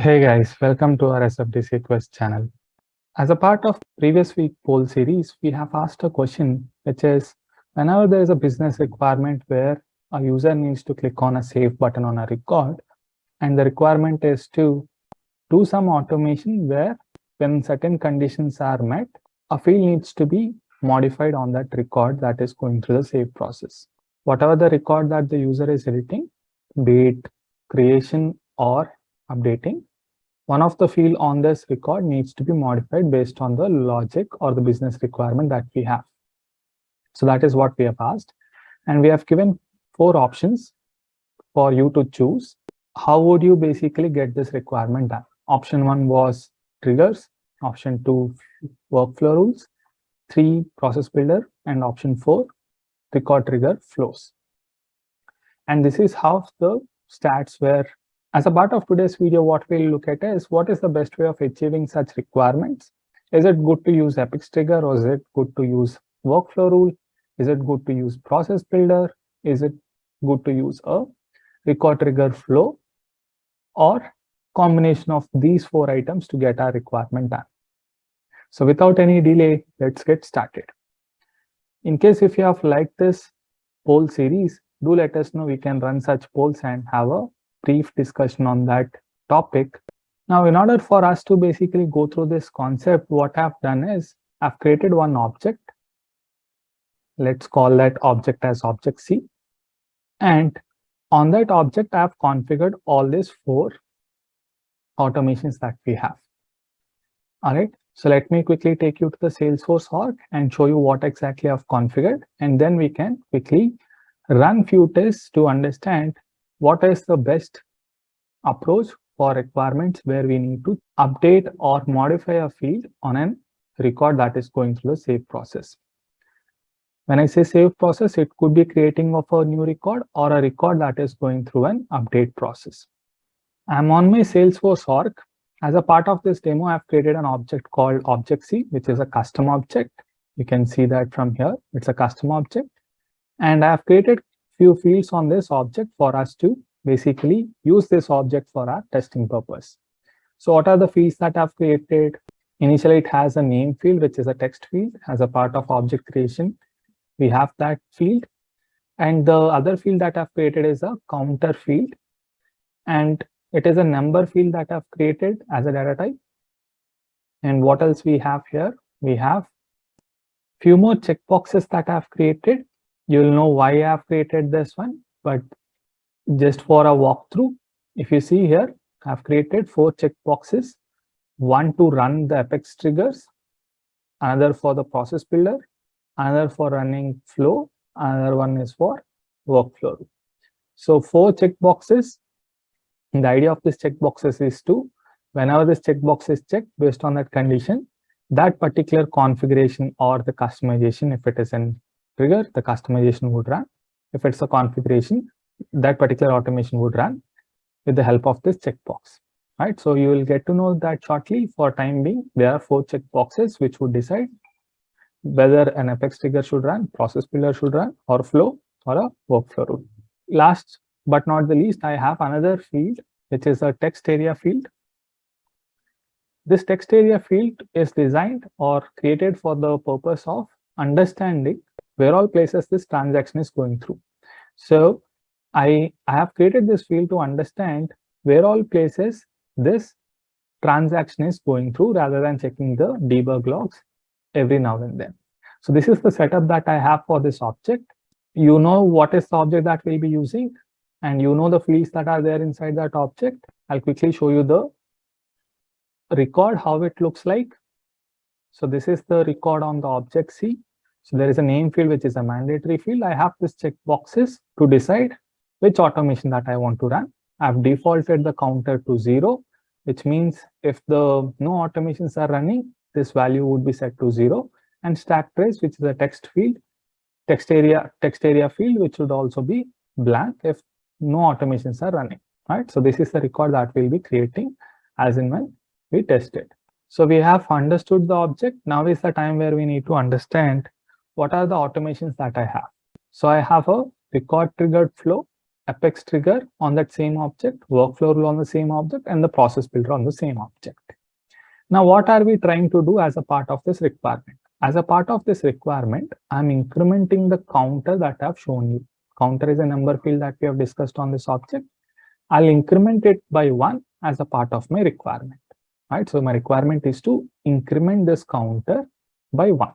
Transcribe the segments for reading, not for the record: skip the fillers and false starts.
Hey guys, welcome to our SFDC Quest channel. As a part of previous week poll series, we have asked a question which is whenever there is a business requirement where a user needs to click on a save button on a record, and the requirement is to do some automation where when certain conditions are met, a field needs to be modified on that record that is going through the save process. Whatever the record that the user is editing, be it creation or updating, one of the field on this record needs to be modified based on the logic or the business requirement that we have. So that is what we have asked. And we have given 4 options for you to choose. How would you basically get this requirement done? Option 1 was triggers, option 2 workflow rules, 3 process builder, and option 4 record trigger flows. And this is how the stats were. As a part of today's video, what we'll look at is what is the best way of achieving such requirements. Is it good to use Apex trigger, or is it good to use workflow rule? Is it good to use process builder? Is it good to use a record trigger flow, or combination of these 4 items to get our requirement done? So without any delay, let's get started. In case if you have liked this poll series, do let us know. We can run such polls and have a brief discussion on that topic. Now, in order for us to basically go through this concept, what I've done is I've created one object. Let's call that object as object C. And on that object, I've configured all these 4 automations that we have. All right. So let me quickly take you to the Salesforce org and show you what exactly I've configured. And then we can quickly run few tests to understand what is the best approach for requirements where we need to update or modify a field on a record that is going through the save process. When I say save process, it could be creating of a new record or a record that is going through an update process. I'm on my Salesforce org. As a part of this demo, I've created an object called object C, which is a custom object. You can see that from here. It's a custom object. And I've created few fields on this object for us to basically use this object for our testing purpose. So what are the fields that I've created? Initially, it has a name field, which is a text field. As a part of object creation, we have that field. And the other field that I've created is a counter field. And it is a number field that I've created as a data type. And what else we have here? We have few more checkboxes that I've created. You'll know why I've created this one, but just for a walkthrough, if you see here, I've created 4 checkboxes, one to run the Apex triggers, another for the process builder, another for running flow, another one is for workflow. So 4 checkboxes. The idea of this checkboxes is to, whenever this checkbox is checked based on that condition, that particular configuration or the customization, if it is an trigger, the customization would run. If it's a configuration, that particular automation would run with the help of this checkbox. Right? So you will get to know that shortly. For time being, there are 4 checkboxes which would decide whether an Apex trigger should run, process builder should run, or flow, or a workflow rule. Last but not the least, I have another field, which is a text area field. This text area field is designed or created for the purpose of understanding where all places this transaction is going through. So I have created this field to understand where all places this transaction is going through rather than checking the debug logs every now and then. So this is the setup that I have for this object. You know what is the object that we'll be using, and you know the fields that are there inside that object. I'll quickly show you the record, how it looks like. So this is the record on the object C. So there is a name field, which is a mandatory field. I have this checkboxes to decide which automation that I want to run. I've defaulted the counter to 0, which means if the no automations are running, this value would be set to 0. And stack trace, which is a text field, text area field, which would also be blank if no automations are running. Right? So this is the record that we'll be creating as and when we test it. So we have understood the object. Now is the time where we need to understand what are the automations that I have. So I have a record triggered flow, apex trigger on that same object, workflow rule on the same object, and the process builder on the same object. Now, what are we trying to do as a part of this requirement? As a part of this requirement, I'm incrementing the counter that I've shown you. Counter is a number field that we have discussed on this object. I'll increment it by 1 as a part of my requirement. Right? So my requirement is to increment this counter by 1.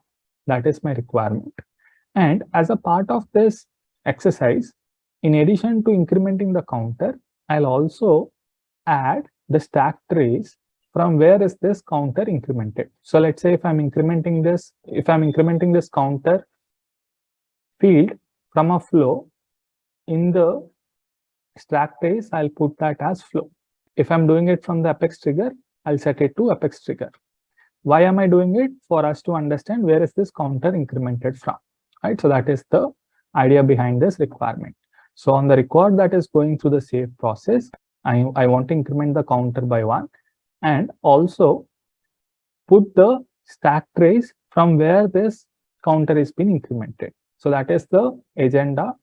That is my requirement. And as a part of this exercise, in addition to incrementing the counter, I'll also add the stack trace from where is this counter incremented. So let's say if I'm incrementing this counter field from a flow, in the stack trace, I'll put that as flow. If I'm doing it from the apex trigger, I'll set it to apex trigger. Why am I doing it? For us to understand where is this counter incremented from, right? So that is the idea behind this requirement. So on the record that is going through the save process, I want to increment the counter by 1 and also put the stack trace from where this counter is being incremented. So that is the agenda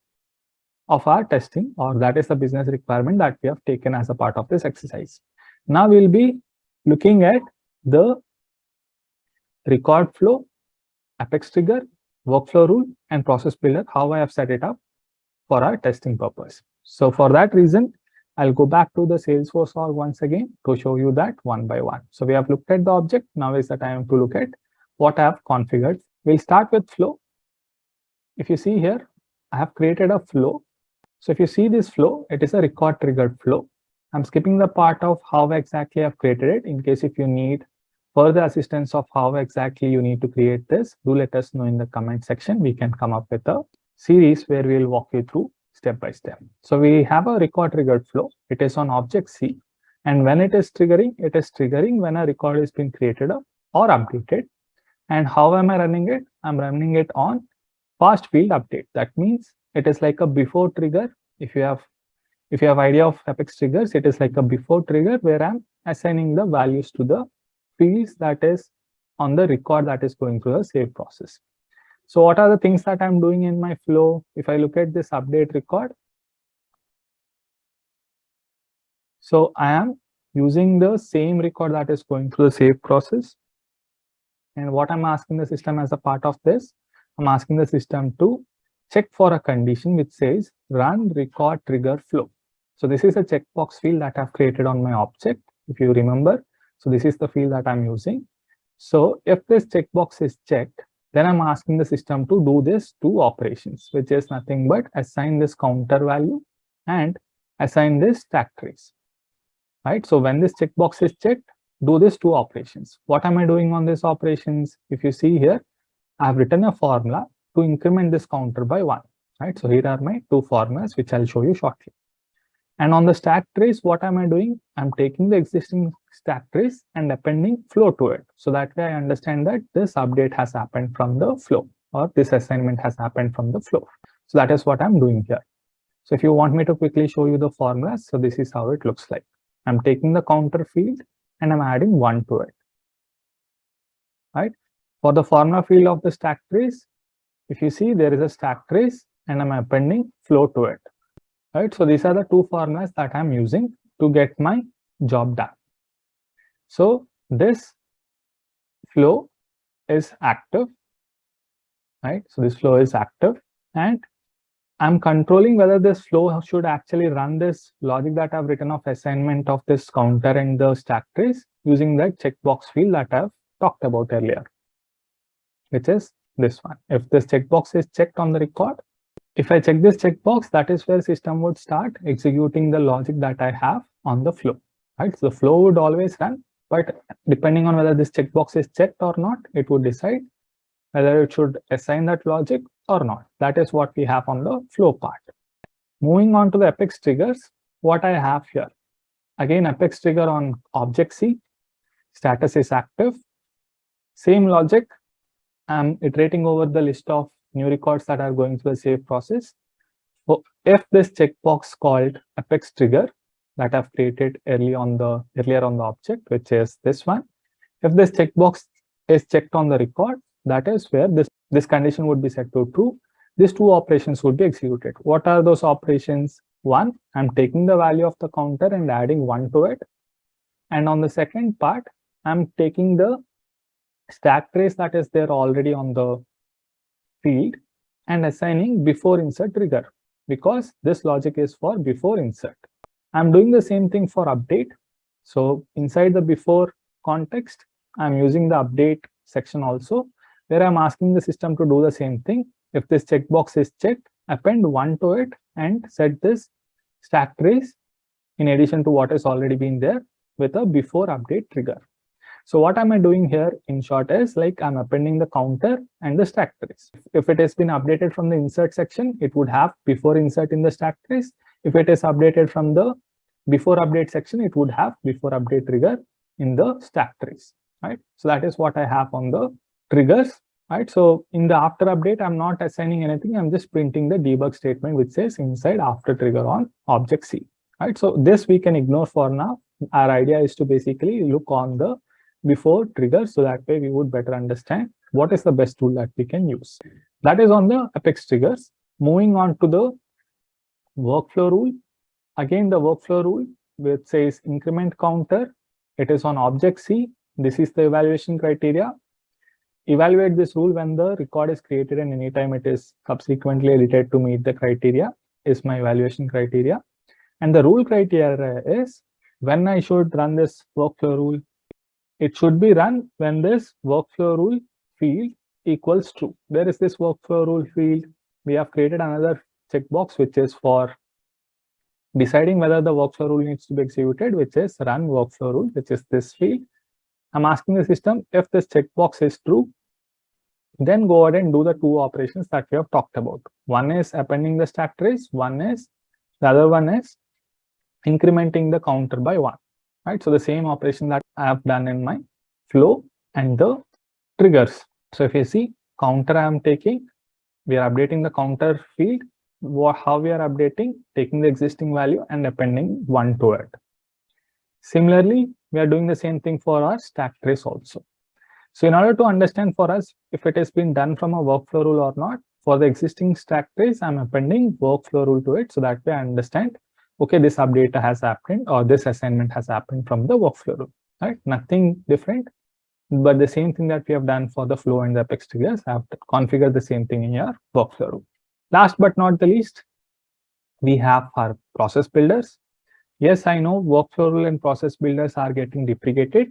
of our testing, or that is the business requirement that we have taken as a part of this exercise. Now we'll be looking at the record flow, apex trigger, workflow rule, and process builder, how I have set it up for our testing purpose. So for that reason, I'll go back to the Salesforce org once again to show you that one by one. So we have looked at the object. Now is the time to look at what I have configured. We'll start with flow. If you see here, I have created a flow. So if you see this flow, it is a record triggered flow. I'm skipping the part of how exactly I've created it. In case if you need further assistance of how exactly you need to create this, do let us know in the comment section. We can come up with a series where we'll walk you through step by step. So we have a record triggered flow. It is on object C. And when it is triggering when a record has been created or updated. And how am I running it? I'm running it on fast field update. That means it is like a before trigger. If you have idea of apex triggers, it is like a before trigger where I'm assigning the values to the fields that is on the record that is going through the save process. So what are the things that I'm doing in my flow? If I look at this update record, so I am using the same record that is going through the save process. And what I'm asking the system as a part of this, I'm asking the system to check for a condition which says run record trigger flow. So this is a checkbox field that I've created on my object, if you remember. So this is the field that I'm using. So if this checkbox is checked, then I'm asking the system to do this two operations, which is nothing but assign this counter value and assign this stack trace. Right? So when this checkbox is checked, do this two operations. What am I doing on these operations? If you see here, I've written a formula to increment this counter by 1. Right? So here are my two formulas, which I'll show you shortly. And on the stack trace, what am I doing? I'm taking the existing stack trace and appending flow to it. So that way I understand that this update has happened from the flow, or this assignment has happened from the flow. So that is what I'm doing here. So if you want me to quickly show you the formula, so this is how it looks like. I'm taking the counter field and I'm adding 1 to it. Right? For the formula field of the stack trace, if you see there is a stack trace and I'm appending flow to it. Right? So these are the two formulas that I'm using to get my job done. So this flow is active, right? So this flow is active and I'm controlling whether this flow should actually run this logic that I've written of assignment of this counter and the stack trace using that checkbox field that I've talked about earlier, which is this one. If this checkbox is checked on the record, if I check this checkbox, that is where system would start executing the logic that I have on the flow, right? So the flow would always run, but depending on whether this checkbox is checked or not, it would decide whether it should assign that logic or not. That is what we have on the flow part. Moving on to the apex triggers, what I have here. Again, apex trigger on object C, status is active. Same logic, I'm iterating over the list of new records that are going through the save process. So if this checkbox called apex trigger that I've created earlier on the object, which is this one, if this checkbox is checked on the record, that is where this condition would be set to true. These two operations would be executed. What are those operations? One, I'm taking the value of the counter and adding 1 to it. And on the second part, I'm taking the stack trace that is there already on the field and assigning before insert trigger, because this logic is for before insert. I'm doing the same thing for update. So inside the before context, I'm using the update section also, where I'm asking the system to do the same thing. If this checkbox is checked, append 1 to it and set this stack trace in addition to what has already been there with a before update trigger. So what am I doing here in short is like I'm appending the counter and the stack trace. If it has been updated from the insert section, it would have before insert in the stack trace. If it is updated from the before update section, it would have before update trigger in the stack trace, right? So that is what I have on the triggers, right? So in the after update, I'm not assigning anything. I'm just printing the debug statement, which says inside after trigger on object C, right? So this we can ignore for now. Our idea is to basically look on the before trigger, so that way we would better understand what is the best tool that we can use. That is on the Apex triggers. Moving on to the workflow rule. Again, the workflow rule which says increment counter, it is on object C. This is the evaluation criteria. Evaluate this rule when the record is created and anytime it is subsequently edited to meet the criteria is my evaluation criteria. And the rule criteria is when I should run this workflow rule, it should be run when this workflow rule field equals true. Where is this workflow rule field? We have created another checkbox which is for deciding whether the workflow rule needs to be executed, which is run workflow rule, which is this field. I'm asking the system if this checkbox is true, then go ahead and do the two operations that we have talked about. One is appending the stack trace, the other one is incrementing the counter by 1. Right, so the same operation that I have done in my flow and the triggers. So if you see counter I am taking, we are updating the counter field. How we are updating? Taking the existing value and appending 1 to it. Similarly, we are doing the same thing for our stack trace also. So in order to understand for us if it has been done from a workflow rule or not, for the existing stack trace, I'm appending workflow rule to it, so that way I understand, okay, this update has happened or this assignment has happened from the workflow rule, right? Nothing different, but the same thing that we have done for the flow and the Apex triggers, I have to configure the same thing in your workflow rule. Last but not the least, we have our process builders. Yes, I know workflow rule and process builders are getting deprecated,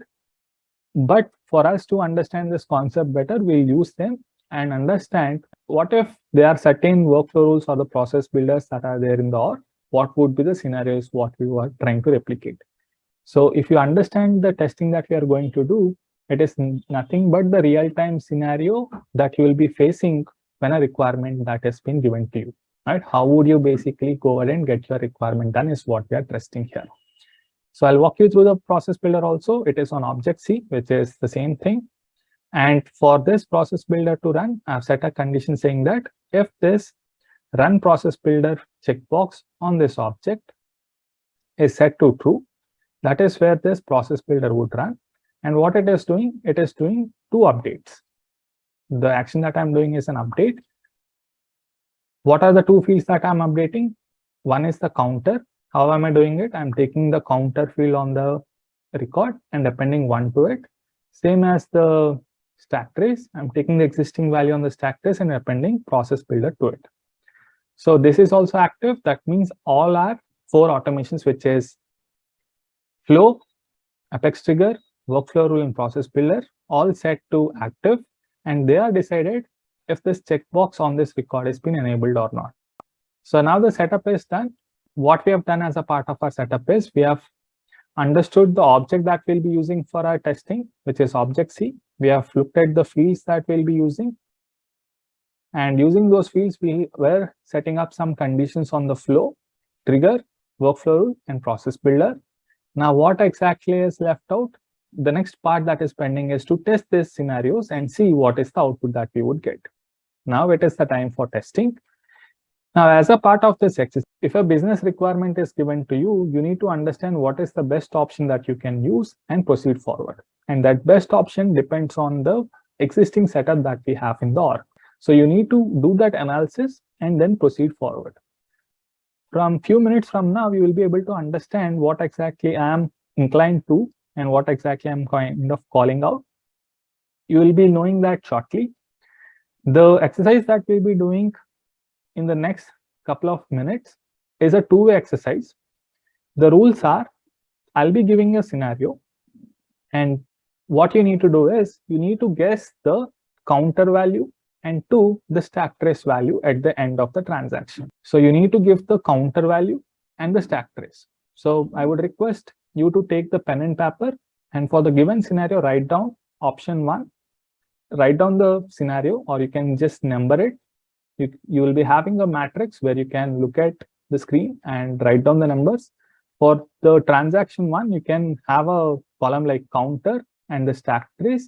but for us to understand this concept better, we'll use them and understand what if there are certain workflow rules or the process builders that are there in the org, what would be the scenarios what we were trying to replicate. So if you understand the testing that we are going to do, it is nothing but the real-time scenario that you will be facing when a requirement that has been given to you, right? How would you basically go ahead and get your requirement done is what we are testing here. So I'll walk you through the process builder also. It is on object C, which is the same thing. And for this process builder to run, I've set a condition saying that if this run process builder checkbox on this object is set to true, that is where this process builder would run. And what it is doing two updates. The action that I'm doing is an update. What are the two fields that I'm updating? One is the counter. How am I doing it? I'm taking the counter field on the record and appending 1 to it. Same as the stack trace, I'm taking the existing value on the stack trace and appending process builder to it. So this is also active. That means all our 4 automations, which is flow, Apex trigger, workflow rule, and process builder, all set to active, and they are decided if this checkbox on this record has been enabled or not. So now the setup is done. What we have done as a part of our setup is we have understood the object that we'll be using for our testing, which is object C. We have looked at the fields that we'll be using. And using those fields, we were setting up some conditions on the flow, trigger, workflow rule, and process builder. Now, what exactly is left out? The next part that is pending is to test these scenarios and see what is the output that we would get. Now it is the time for testing. Now, as a part of this exercise, if a business requirement is given to you, you need to understand what is the best option that you can use and proceed forward. And that best option depends on the existing setup that we have in the org. So you need to do that analysis and then proceed forward. from few minutes from now, you will be able to understand what exactly I am inclined to and what exactly I'm kind of calling out. You will be knowing that shortly. The exercise that we'll be doing in the next couple of minutes is a two-way exercise. The rules are, I'll be giving a scenario, and what you need to do is you need to guess the counter value and the stack trace value at the end of the transaction. So you need to give the counter value and the stack trace. So I would request you to take the pen and paper, and for the given scenario, write down option 1, write down the scenario, or you can just number it. You will be having a matrix where you can look at the screen and write down the numbers. For the transaction 1, you can have a column like counter and the stack trace.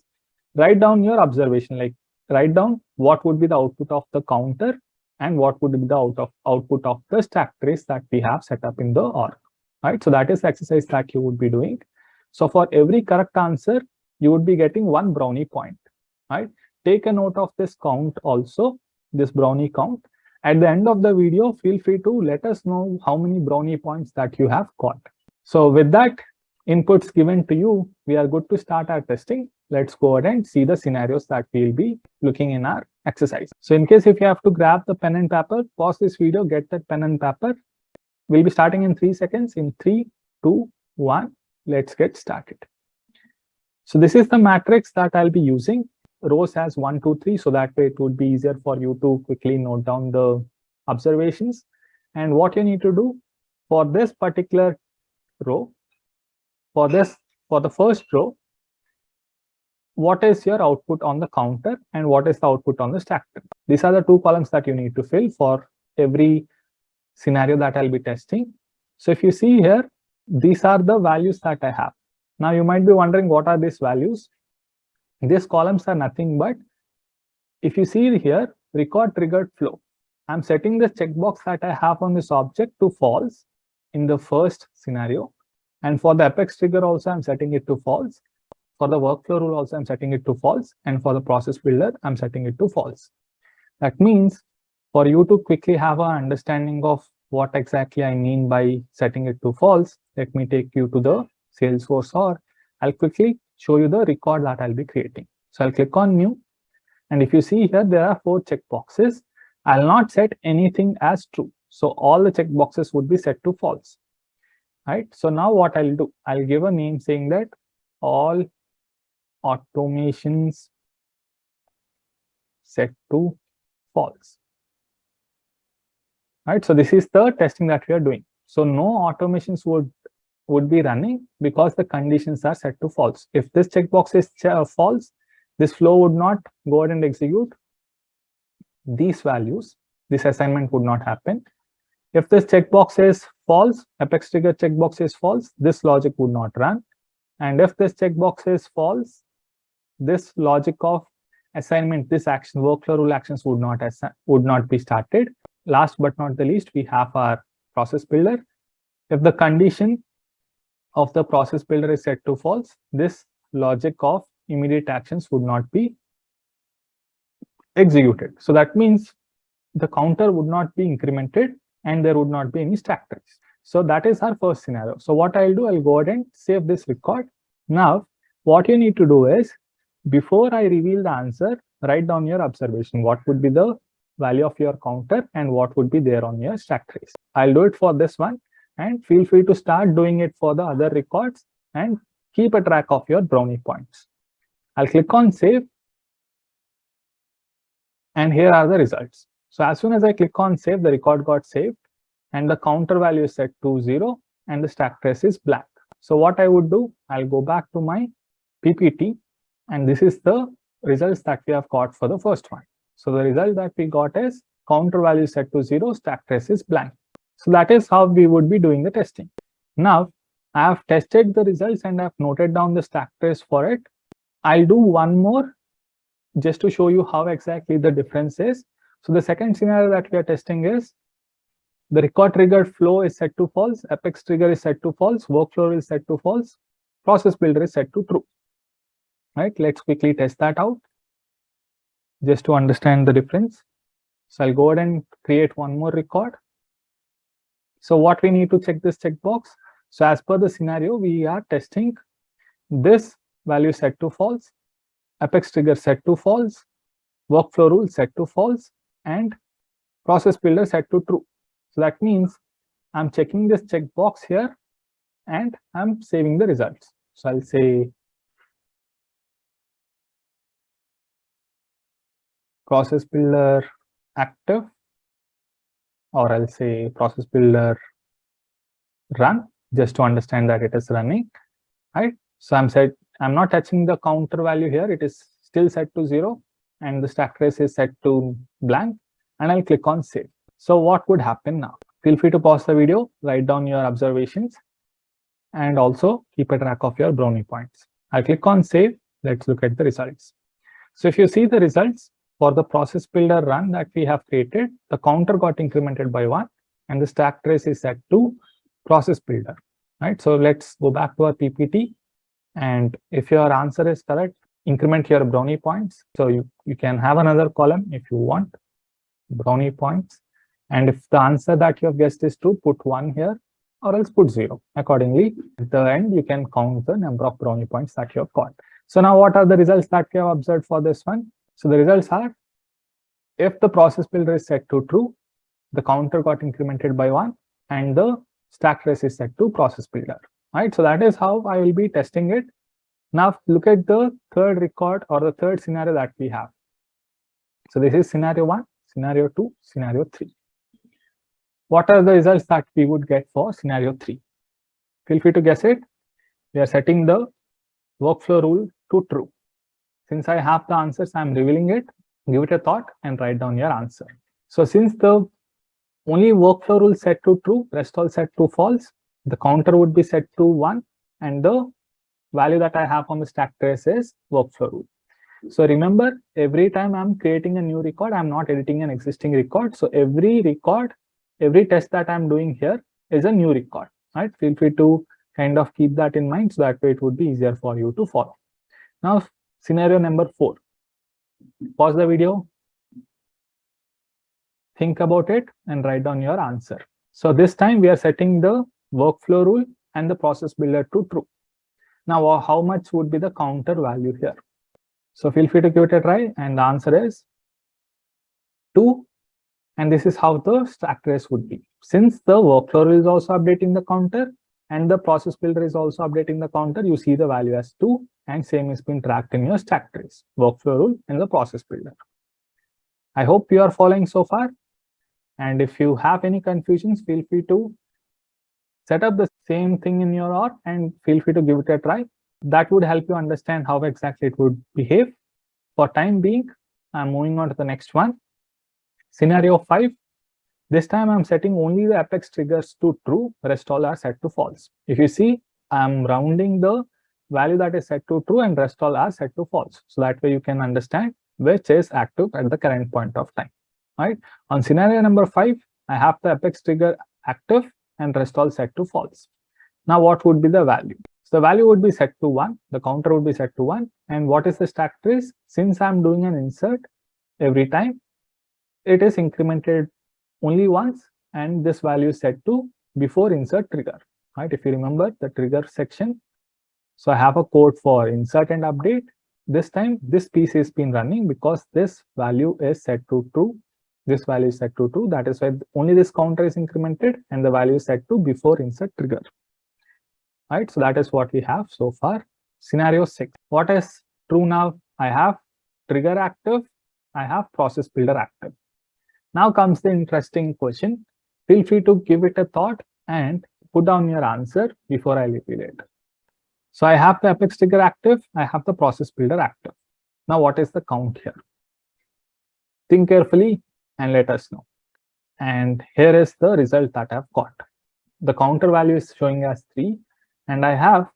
Write down your observation, like write down what would be the output of the counter and what would be the output of the stack trace that we have set up in the org. Right, so that is the exercise that you would be doing. So for every correct answer, you would be getting 1 brownie point. Right, take a note of this count also, this brownie count. At the end of the video, feel free to let us know how many brownie points that you have got. So with that inputs given to you, we are good to start our testing. Let's go ahead and see the scenarios that we'll be looking in our exercise. So in case if you have to grab the pen and paper, pause this video, get that pen and paper. We'll be starting in 3 seconds. In 3, 2, 1, let's get started. So this is the matrix that I'll be using. Rows has 1, 2, 3, so that way it would be easier for you to quickly note down the observations. And what you need to do for this particular row, for the first row, what is your output on the counter and what is the output on the stack? These are the 2 columns that you need to fill for every scenario that I'll be testing. So if you see here, these are the values that I have. Now you might be wondering, what are these values? These columns are nothing but, if you see here, record triggered flow. I'm setting the checkbox that I have on this object to false in the first scenario. And for the apex trigger also, I'm setting it to false. For the workflow rule also, I'm setting it to false. And for the process builder, I'm setting it to false. That means for you to quickly have an understanding of what exactly I mean by setting it to false, let me take you to the Salesforce, or I'll quickly show you the record that I'll be creating. So I'll click on new. And if you see here, there are 4 checkboxes. I'll not set anything as true. So all the checkboxes would be set to false. Right. So now what I'll do, I'll give a name saying that all automations set to false. Right. So this is the testing that we are doing. So no automations would be running because the conditions are set to false. If this checkbox is false, this flow would not go ahead and execute these values. This assignment would not happen. If this checkbox is false, apex trigger checkbox is false, this logic would not run. And if this checkbox is false, this logic of assignment, this action, workflow rule actions would not be started. Last but not the least, we have our process builder. If the condition of the process builder is set to false, this logic of immediate actions would not be executed. So that means the counter would not be incremented and there would not be any stack trace. So that is our first scenario. So what I'll do, I'll go ahead and save this record. Now, what you need to do is, before I reveal the answer, write down your observation. What would be the value of your counter and what would be there on your stack trace? I'll do it for this one, and feel free to start doing it for the other records and keep a track of your brownie points. I'll click on save. And here are the results. So as soon as I click on save, the record got saved and the counter value is set to 0 and the stack trace is blank. So what I would do, I'll go back to my PPT, and this is the results that we have got for the first one. So the result that we got is counter value set to 0, stack trace is blank. So that is how we would be doing the testing. Now I have tested the results and I've noted down the stack trace for it. I'll do one more just to show you how exactly the difference is. So the second scenario that we are testing is the record triggered flow is set to false, apex trigger is set to false, workflow is set to false, process builder is set to true. Right, let's quickly test that out just to understand the difference. So I'll go ahead and create one more record. So what we need to check this checkbox? So as per the scenario, we are testing this value set to false, apex trigger set to false, workflow rule set to false, and process builder set to true. So that means I'm checking this checkbox here and I'm saving the results. So I'll say process builder active, or I'll say process builder run, just to understand that it is running, right? So I'm not touching the counter value here. It is still set to 0 and the stack trace is set to blank, and I'll click on save. So what would happen now? Feel free to pause the video, write down your observations, and also keep a track of your brownie points. I'll click on save. Let's look at the results. So if you see the results for the process builder run that we have created, the counter got incremented by 1 and the stack trace is set to process builder, right? So let's go back to our PPT, and if your answer is correct, increment your brownie points. So you can have another column if you want, brownie points, and if the answer that you have guessed is true, put 1 here or else put 0. Accordingly, at the end, you can count the number of brownie points that you have got. So now what are the results that we have observed for this one? So the results are, if the process builder is set to true, the counter got incremented by 1 and the stack trace is set to process builder, right? So that is how I will be testing it. Now look at the third record or the third scenario that we have. So this is scenario 1, scenario 2, scenario 3. What are the results that we would get for scenario 3? Feel free to guess it. We are setting the workflow rule to true. Since I have the answers, I'm revealing it. Give it a thought and write down your answer. So since the only workflow rule set to true, rest all set to false, the counter would be set to 1 and the value that I have on the stack trace is workflow rule. So remember, every time I'm creating a new record, I'm not editing an existing record. So every record, every test that I'm doing here is a new record, right? Feel free to kind of keep that in mind, so that way it would be easier for you to follow. Now, scenario number 4. Pause the video, think about it, and write down your answer. So this time we are setting the workflow rule and the process builder to true. Now, how much would be the counter value here? So feel free to give it a try, and the answer is 2. And this is how the stack trace would be. Since the workflow rule is also updating the counter and the process builder is also updating the counter, you see the value as 2, and same is being tracked in your stack trace, workflow rule and the process builder. I hope you are following so far. And if you have any confusions, feel free to set up the same thing in your org and feel free to give it a try. That would help you understand how exactly it would behave. For time being, I'm moving on to the next one. Scenario 5. This time I'm setting only the apex triggers to true, rest all are set to false. If you see, I'm rounding the value that is set to true and rest all are set to false. So that way you can understand which is active at the current point of time, right? On scenario number 5, I have the apex trigger active and rest all set to false. Now what would be the value? So the value would be set to 1, the counter would be set to 1, and what is the stack trace? Since I'm doing an insert every time, it is incremented only once, and this value is set to before insert trigger, right? If you remember the trigger section, so I have a code for insert and update. This time this piece is been running because this value is set to true, this value is set to true. That is why only this counter is incremented and the value is set to before insert trigger, right? So that is what we have so far. Scenario 6. What is true now? I have trigger active, I have process builder active. Now comes the interesting question. Feel free to give it a thought and put down your answer before I reveal it. So I have the apex trigger active, I have the process builder active. Now what is the count here? Think carefully and let us know. And here is the result that I've got. The counter value is showing as 3, and I have,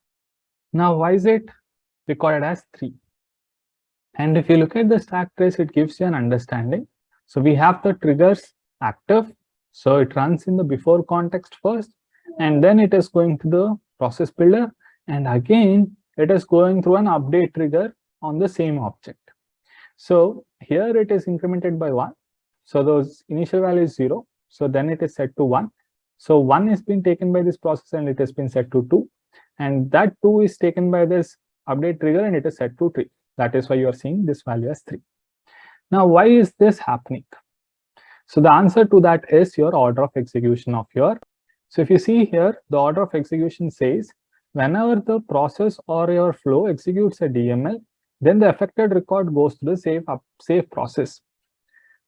now why is it recorded as 3? And if you look at the stack trace, it gives you an understanding. So we have the triggers active, so it runs in the before context first, and then it is going to the process builder, and again it is going through an update trigger on the same object. So here it is incremented by 1, so those initial value is 0, so then it is set to 1, So 1 is being taken by this process and it has been set to 2. And that 2 is taken by this update trigger and it is set to 3. That is why you are seeing this value as 3. Now, why is this happening? So the answer to that is your order of execution of your. So if you see here, the order of execution says whenever the process or your flow executes a DML, then the affected record goes to the save process.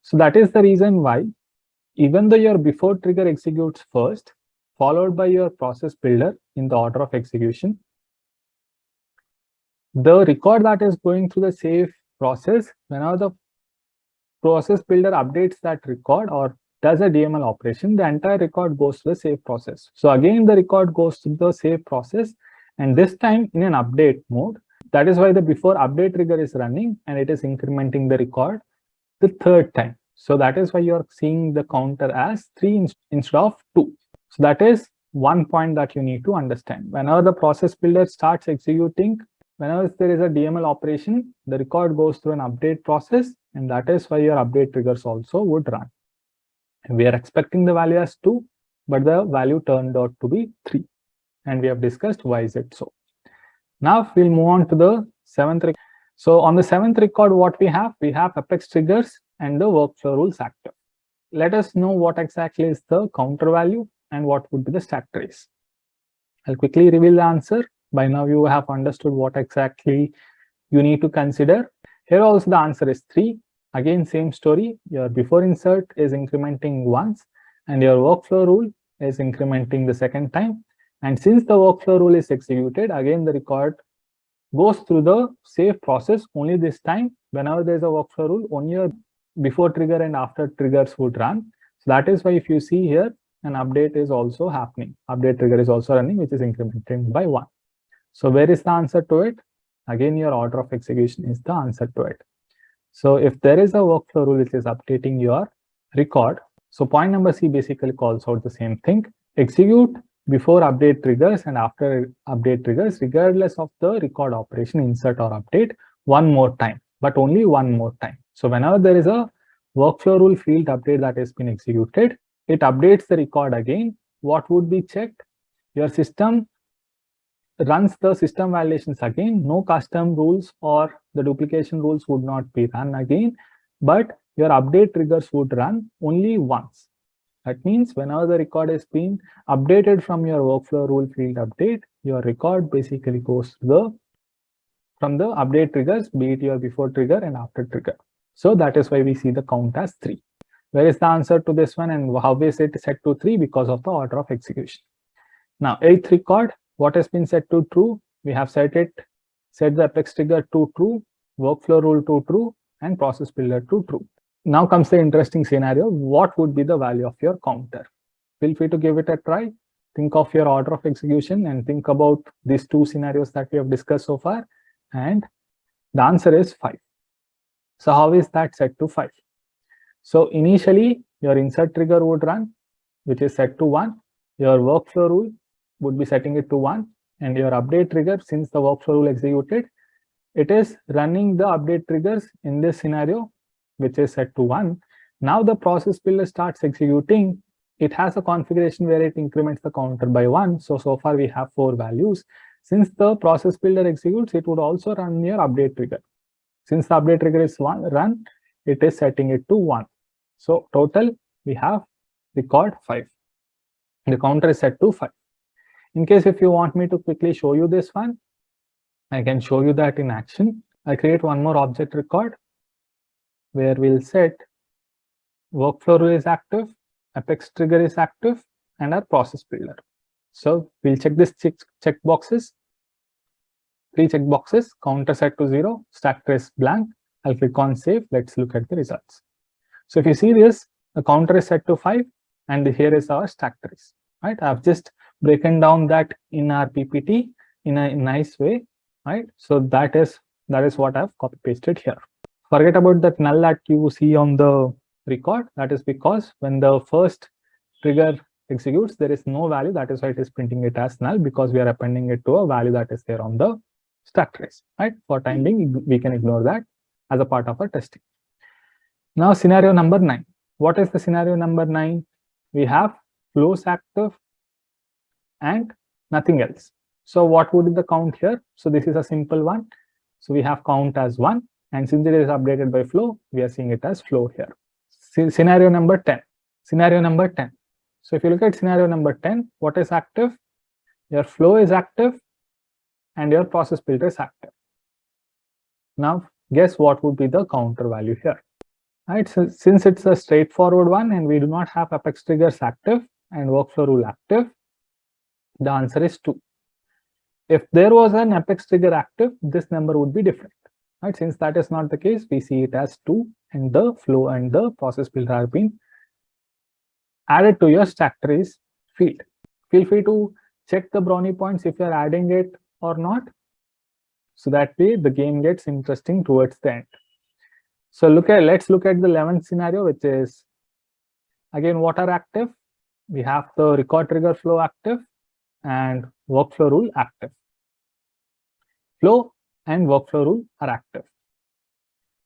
So that is the reason why, even though your before trigger executes first, followed by your process builder in the order of execution, the record that is going through the save process, whenever the process builder updates that record or does a DML operation, the entire record goes to the save process. So again, the record goes to the save process, and this time in an update mode. That is why the before update trigger is running and it is incrementing the record the third time. So that is why you're seeing the counter as 3 instead of 2. So that is one point that you need to understand. Whenever the process builder starts executing, whenever there is a DML operation, the record goes through an update process, and that is why your update triggers also would run. And we are expecting the value as 2, but the value turned out to be 3. And we have discussed why is it so. Now we'll move on to the 7th record. So on the 7th record, what we have Apex triggers and the workflow rules active. Let us know what exactly is the counter value and what would be the stack trace. I'll quickly reveal the answer. By now you have understood what exactly you need to consider. Here also the answer is 3. Again, same story. Your before insert is incrementing once and your workflow rule is incrementing the second time. And since the workflow rule is executed, again the record goes through the save process. Only this time, whenever there is a workflow rule, only your before trigger and after triggers would run. So that is why if you see here, an update is also happening. Update trigger is also running, which is incrementing by 1. So where is the answer to it? Again, your order of execution is the answer to it. So if there is a workflow rule which is updating your record, so point number C basically calls out the same thing. Execute before update triggers and after update triggers, regardless of the record operation, insert or update, one more time, but only one more time. So whenever there is a workflow rule field update that has been executed, it updates the record again. What would be checked? Your system runs the system validations again. No custom rules or the duplication rules would not be run again, but your update triggers would run only once. That means whenever the record is being updated from your workflow rule field update, your record basically goes to from the update triggers, be it your before trigger and after trigger. So that is why we see the count as 3. Where is the answer to this one and how is it set to 3? Because of the order of execution. Now 8th record, what has been set to true? We have set the apex trigger to true, workflow rule to true, and process builder to true. Now comes the interesting scenario. What would be the value of your counter? Feel free to give it a try. Think of your order of execution and think about these 2 scenarios that we have discussed so far. And the answer is 5. So how is that set to 5? So initially your insert trigger would run, which is set to 1. Your workflow rule would be setting it to 1. And your update trigger, since the workflow rule executed, it is running the update triggers in this scenario, which is set to 1. Now the process builder starts executing. It has a configuration where it increments the counter by 1. So far we have 4 values. Since the process builder executes, it would also run your update trigger. Since the update trigger is run, it is setting it to 1. So total, we have record 5. The counter is set to 5. In case if you want me to quickly show you this one, I can show you that in action. I create one more object record where we'll set workflow rule is active, apex trigger is active, and our process builder. So we'll check this check boxes, 3 check boxes, counter set to 0, stack trace blank. I'll click on save. Let's look at the results. So if you see this, the counter is set to 5, and here is our stack trace. Right? I've just broken down that in our PPT in a nice way. Right? So that is what I've copy pasted here. Forget about that null that you see on the record. That is because when the first trigger executes, there is no value. That is why it is printing it as null, because we are appending it to a value that is there on the stack trace. Right? For time being, we can ignore that as a part of our testing. Now scenario number 9. What is the scenario number 9? We have flows active, and nothing else. So what would be the count here? So this is a simple one. So we have count as 1, and since it is updated by flow, we are seeing it as flow here. Scenario number 10. Scenario number 10. So if you look at scenario number 10, what is active? Your flow is active and your process builder is active. Now guess what would be the counter value here? Right, so since it's a straightforward one and we do not have apex triggers active and workflow rule active, the answer is 2. If there was an apex trigger active, this number would be different. Right, since that is not the case, we see it as 2, and the flow and the process builder have been added to your stack trace field. Feel free to check the brownie points if you're adding it or not, so that way the game gets interesting towards the end. So let's look at the 11th scenario, which is again what are active. We have the record trigger flow active and workflow rule active. Flow and workflow rule are active.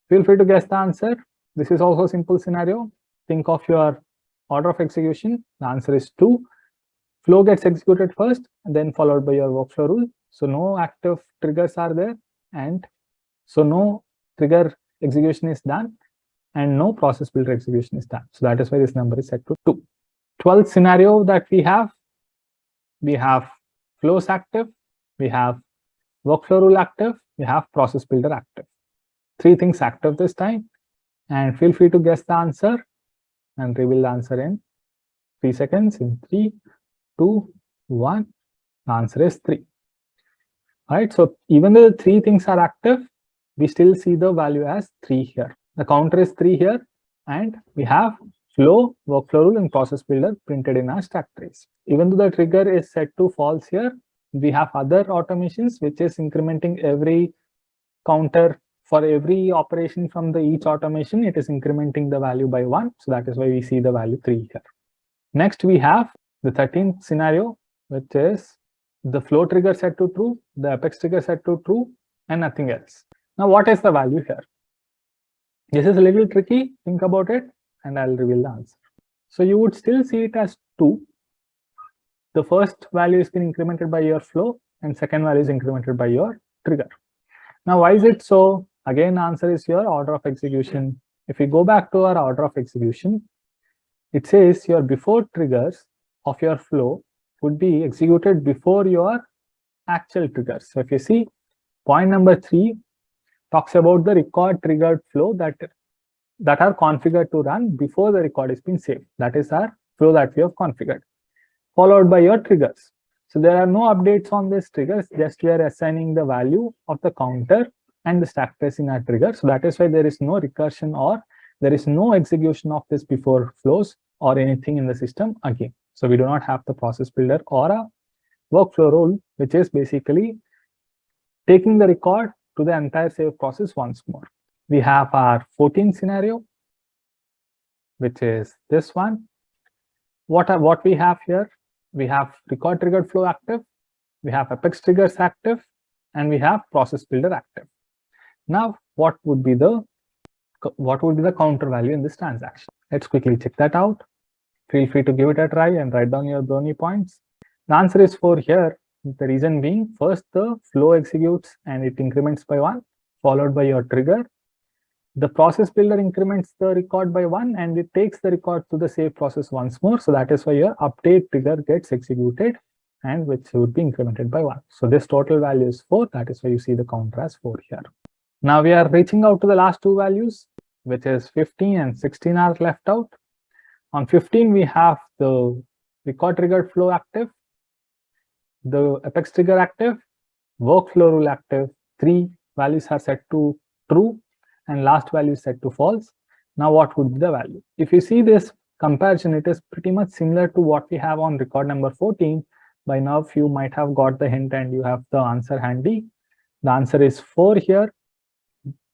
Feel free to guess the answer. This is also a simple scenario. Think of your order of execution. The answer is 2. Flow gets executed first and then followed by your workflow rule. So no active triggers are there, and so no trigger execution is done and no process builder execution is done. So that is why this number is set to 2. 12th scenario that we have flows active, we have workflow rule active, we have process builder active. 3 things active this time, and feel free to guess the answer and reveal the answer in 3 seconds. In 3, 2, 1. The answer is 3. All right, so even though the 3 things are active, we still see the value as 3 here. The counter is 3 here, and we have flow, workflow rule, and process builder printed in our stack trace. Even though the trigger is set to false here, we have other automations which is incrementing every counter for every operation from the each automation. It is incrementing the value by 1. So that is why we see the value 3 here. Next, we have the 13th scenario, which is the flow trigger set to true, the apex trigger set to true, and nothing else. Now, what is the value here? This is a little tricky. Think about it, and I'll reveal the answer. So you would still see it as 2. The first value is being incremented by your flow, and second value is incremented by your trigger. Now, why is it so? Again, the answer is your order of execution. If we go back to our order of execution, it says your before triggers of your flow would be executed before your actual triggers. So if you see, point number 3 talks about the record triggered flow that are configured to run before the record is being saved. That is our flow that we have configured, followed by your triggers. So there are no updates on these triggers, just we are assigning the value of the counter and the stack trace in our trigger. So that is why there is no recursion or there is no execution of this before flows or anything in the system again. So we do not have the process builder or a workflow rule, which is basically taking the record to the entire save process once more. We have our 14th scenario, which is this one. What we have here, we have record triggered flow active, we have apex triggers active, and we have process builder active. Now, what would be the counter value in this transaction? Let's quickly check that out. Feel free to give it a try and write down your brownie points. The answer is 4 here. The reason being, first the flow executes and it increments by 1, followed by your trigger. The process builder increments the record by 1 and it takes the record to the save process once more. So that is why your update trigger gets executed and which would be incremented by 1. So this total value is 4. That is why you see the counter as 4 here. Now we are reaching out to the last 2 values, which is 15 and 16 are left out. On 15, we have the record triggered flow active, the apex trigger active, workflow rule active. 3 values are set to true and last value is set to false. Now what would be the value? If you see this comparison, it is pretty much similar to what we have on record number 14. By now, you might have got the hint and you have the answer handy. The answer is 4 here.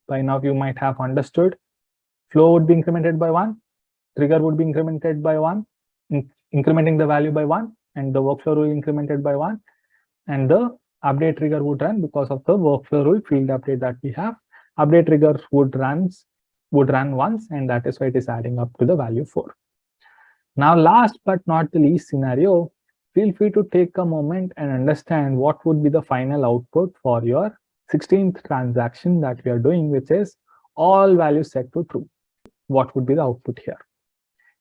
By now, you might have understood. Flow would be incremented by 1. Trigger would be incremented by 1, incrementing the value by 1, and the workflow rule incremented by 1, and the update trigger would run because of the workflow rule field update that we have. Update trigger would run once, and that is why it is adding up to the value 4. Now, last but not the least scenario, feel free to take a moment and understand what would be the final output for your 16th transaction that we are doing, which is all values set to true. What would be the output here?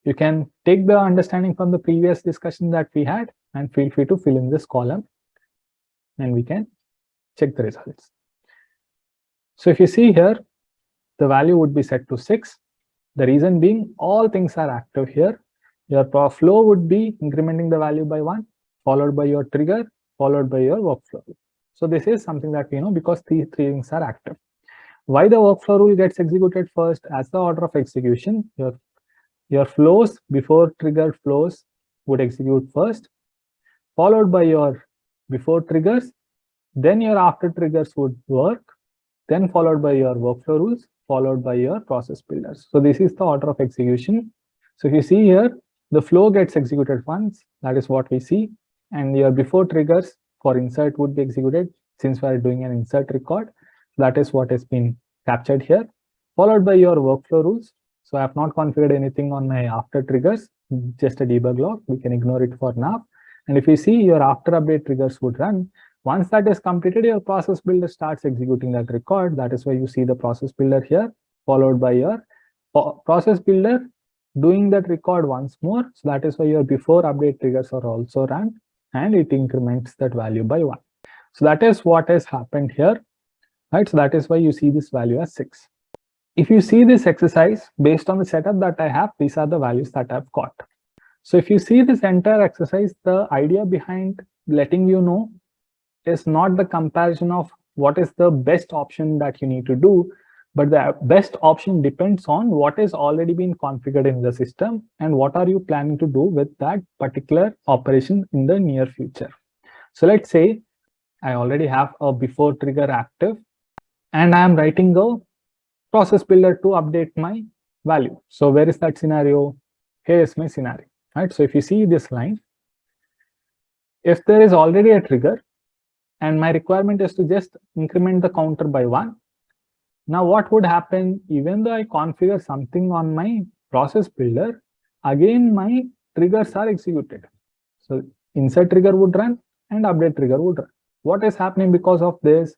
You can take the understanding from the previous discussion that we had and feel free to fill in this column and we can check the results. So if you see here, the value would be set to 6. The reason being all things are active here. Your flow would be incrementing the value by 1, followed by your trigger, followed by your workflow. So this is something that we know because these three things are active. Why the workflow rule gets executed first? As the order of execution, your flows before triggered flows would execute first, followed by your before triggers, then your after triggers would work, then followed by your workflow rules, followed by your process builders. So this is the order of execution. So if you see here, the flow gets executed once, that is what we see, and your before triggers for insert would be executed since we are doing an insert record. That is what has been captured here, followed by your workflow rules. So I have not configured anything on my after triggers, just a debug log. We can ignore it for now. And if you see, your after update triggers would run. Once that is completed, your process builder starts executing that record. That is why you see the process builder here, followed by your process builder doing that record once more. So that is why your before update triggers are also run and it increments that value by 1. So that is what has happened here, right? So that is why you see this value as 6. If you see this exercise based on the setup that I have, these are the values that I've got. So if you see this entire exercise, the idea behind letting you know is not the comparison of what is the best option that you need to do, but the best option depends on what is already been configured in the system and what are you planning to do with that particular operation in the near future. So let's say I already have a before trigger active and I am writing a process builder to update my value. So where is that scenario? Here is my scenario, right? So if you see this line, if there is already a trigger and my requirement is to just increment the counter by 1, now what would happen? Even though I configure something on my process builder, again my triggers are executed. So insert trigger would run and update trigger would run. What is happening because of this?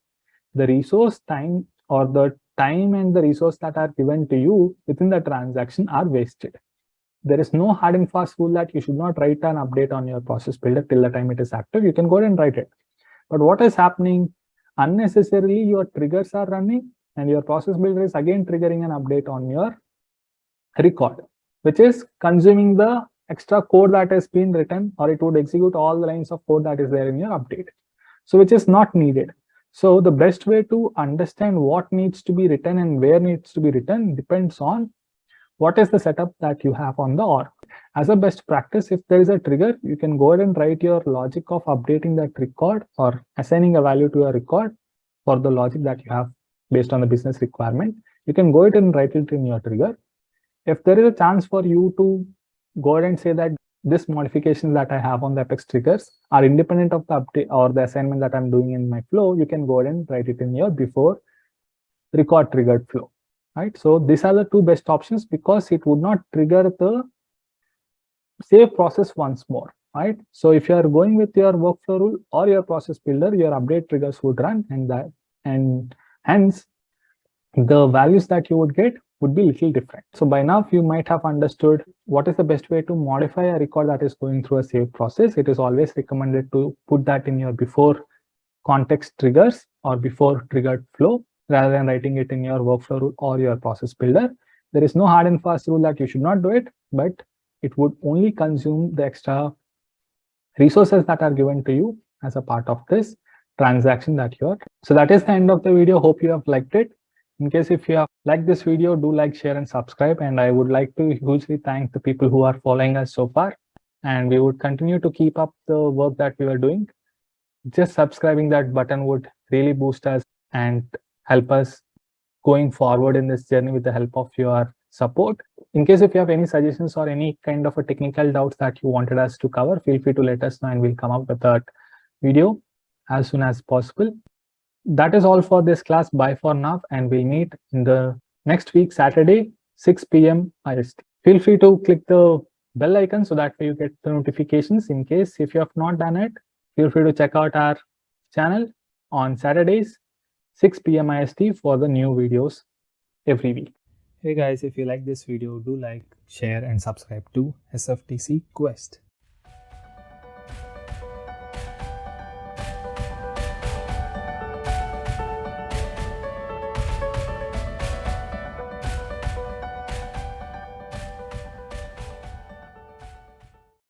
The resource time or the time and the resource that are given to you within the transaction are wasted. There is no hard and fast rule that you should not write an update on your process builder till the time it is active. You can go ahead and write it. But what is happening? Unnecessarily, your triggers are running and your process builder is again triggering an update on your record, which is consuming the extra code that has been written, or it would execute all the lines of code that is there in your update. So which is not needed. So the best way to understand what needs to be written and where needs to be written depends on what is the setup that you have on the org. As a best practice, if there is a trigger, you can go ahead and write your logic of updating that record or assigning a value to a record for the logic that you have based on the business requirement. You can go ahead and write it in your trigger. If there is a chance for you to go ahead and say that this modification that I have on the Apex triggers are independent of the update or the assignment that I'm doing in my flow, you can go ahead and write it in your before record triggered flow, right? So these are the two best options because it would not trigger the save process once more, right? So if you are going with your workflow rule or your process builder, your update triggers would run and hence the values that you would get would be little different. So by now you might have understood what is the best way to modify a record that is going through a save process. It is always recommended to put that in your before context triggers or before triggered flow rather than writing it in your workflow rule or your process builder. There is no hard and fast rule that you should not do it, but it would only consume the extra resources that are given to you as a part of this transaction that you are. So that is the end of the video. Hope you have liked it. In case if you have liked this video, do like, share and subscribe. And I would like to hugely thank the people who are following us so far. And we would continue to keep up the work that we are doing. Just subscribing that button would really boost us and help us going forward in this journey with the help of your support. In case if you have any suggestions or any kind of a technical doubts that you wanted us to cover, feel free to let us know and we'll come up with that video as soon as possible. That is all for this class. Bye for now, and we'll meet in the next week, Saturday, 6 p.m. IST. Feel free to click the bell icon so that way you get the notifications. In case if you have not done it, feel free to check out our channel on Saturdays, 6 p.m. IST for the new videos every week. Hey guys, if you like this video, do like, share and subscribe to SFTC Quest.